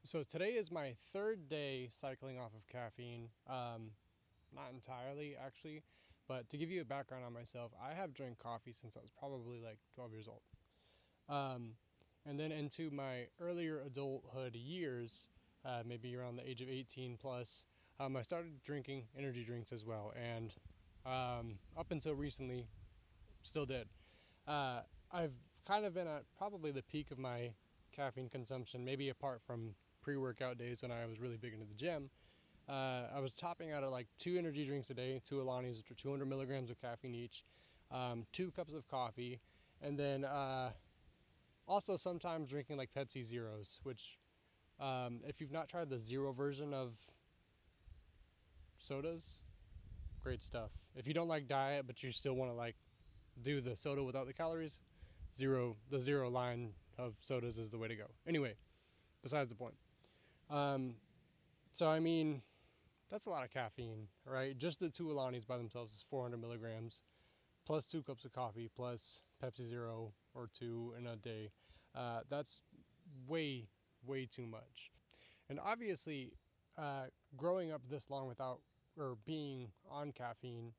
So today is my third day cycling off of caffeine. Not entirely, actually, but to give you a background on myself, I have drank coffee since I was probably like 12 years old. Um, and then into my earlier adulthood years, maybe around the age of 18 plus, I started drinking energy drinks as well. And up until recently, still did. I've kind of been at probably the peak of my caffeine consumption, maybe apart from pre-workout days when I was really big into the gym. I was topping out at like 2 energy drinks a day, 2 Alanis, which are 200 milligrams of caffeine each, 2 cups of coffee, and then also sometimes drinking like Pepsi Zeros, which if you've not tried the zero version of sodas, great stuff. If you don't like diet but you still want to like do the soda without the calories, the zero line of sodas is the way to go. Anyway, besides the point. Um, so I mean, that's a lot of caffeine, right? Just the 2 Alanis by themselves is 400 milligrams, plus 2 cups of coffee, plus Pepsi Zero or two in a day. That's way, way too much. And obviously, growing up this long without or being on caffeine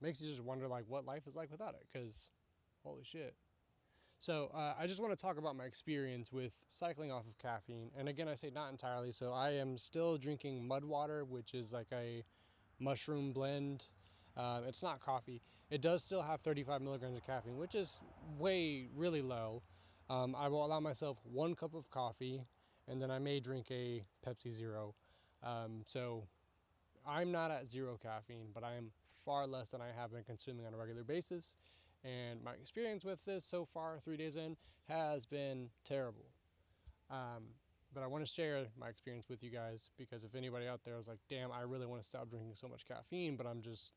makes you just wonder like what life is like without it, because holy shit. So I just want to talk about my experience with cycling off of caffeine. And again, I say not entirely. So I am still drinking mud water, which is like a mushroom blend. It's not coffee. It does still have 35 milligrams of caffeine, which is really low. I will allow myself 1 cup of coffee, and then I may drink a Pepsi Zero. So I'm not at zero caffeine, but I am far less than I have been consuming on a regular basis. And my experience with this so far, 3 days in, has been terrible. But I want to share my experience with you guys, because if anybody out there is like, damn, I really want to stop drinking so much caffeine, but I'm just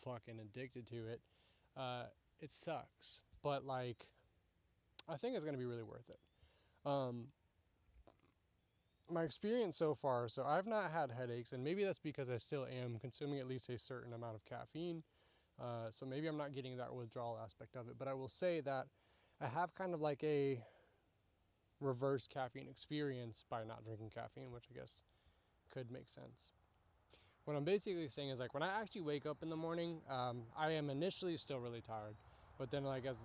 fucking addicted to it, it sucks. But like, I think it's going to be really worth it. My experience so far, so I've not had headaches, and maybe that's because I still am consuming at least a certain amount of caffeine. So maybe I'm not getting that withdrawal aspect of it, but I will say that I have kind of like a reverse caffeine experience by not drinking caffeine, which I guess could make sense. What I'm basically saying is like when I actually wake up in the morning, I am initially still really tired, but then like as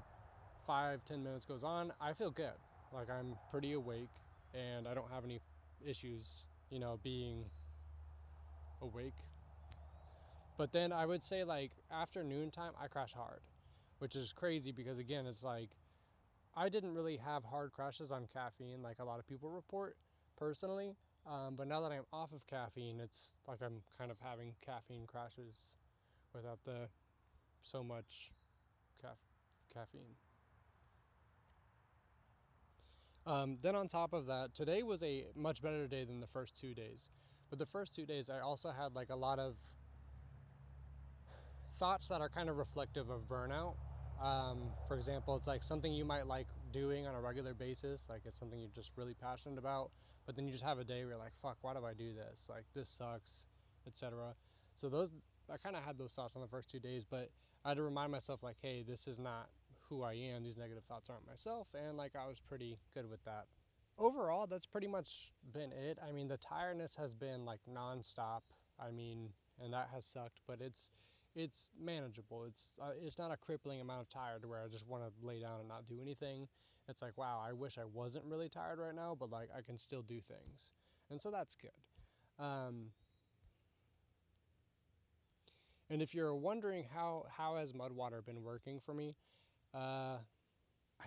5-10 minutes goes on, I feel good. Like I'm pretty awake and I don't have any issues, being awake. But then I would say like afternoon time, I crash hard, which is crazy because again, it's like I didn't really have hard crashes on caffeine like a lot of people report personally. But now that I'm off of caffeine, it's like I'm kind of having caffeine crashes without the so much caffeine. Then on top of that, today was a much better day than the first 2 days. But the first 2 days, I also had like a lot of thoughts that are kind of reflective of burnout. For example, it's like something you might like doing on a regular basis, like it's something you're just really passionate about, but then you just have a day where you're like, fuck, why do I do this? Like this sucks, etc. So I kind of had those thoughts on the first 2 days, but I had to remind myself like, hey, this is not who I am. These negative thoughts aren't myself. And like, I was pretty good with that. Overall, that's pretty much been it. I mean, the tiredness has been like nonstop. I mean, and that has sucked, but it's manageable. It's not a crippling amount of tired where I just want to lay down and not do anything. It's like, wow, I wish I wasn't really tired right now, but like I can still do things, and so that's good. And if you're wondering how has Mudwater been working for me, I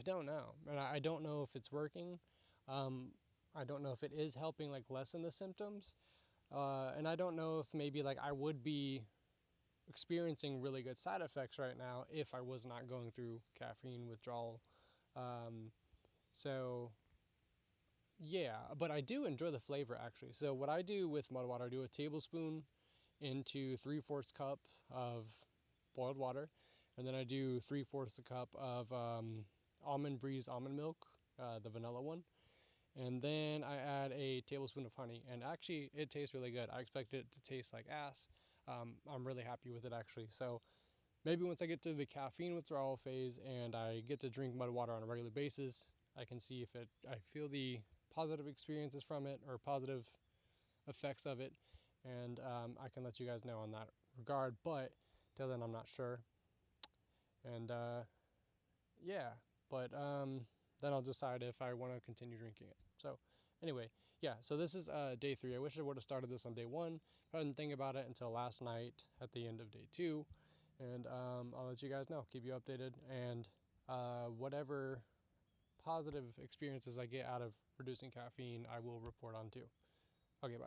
don't know, and I don't know if it's working. I don't know if it is helping like lessen the symptoms, and I don't know if maybe like I would be experiencing really good side effects right now if I was not going through caffeine withdrawal. So yeah, but I do enjoy the flavor actually. So what I do with mud water, I do a tablespoon into 3/4 cup of boiled water, and then I do 3/4 a cup of Almond Breeze almond milk, the vanilla one. And then I add a tablespoon of honey, and actually it tastes really good. I expected it to taste like ass. I'm really happy with it actually. So maybe once I get through the caffeine withdrawal phase and I get to drink mud water on a regular basis, I can see if I feel the positive experiences from it or positive effects of it, and I can let you guys know on that regard. But till then, I'm not sure. And yeah, but then I'll decide if I want to continue drinking it. So anyway, yeah, so this is day 3. I wish I would have started this on day 1, but I didn't think about it until last night at the end of day 2. And I'll let you guys know, keep you updated, and whatever positive experiences I get out of reducing caffeine, I will report on too. Okay, bye.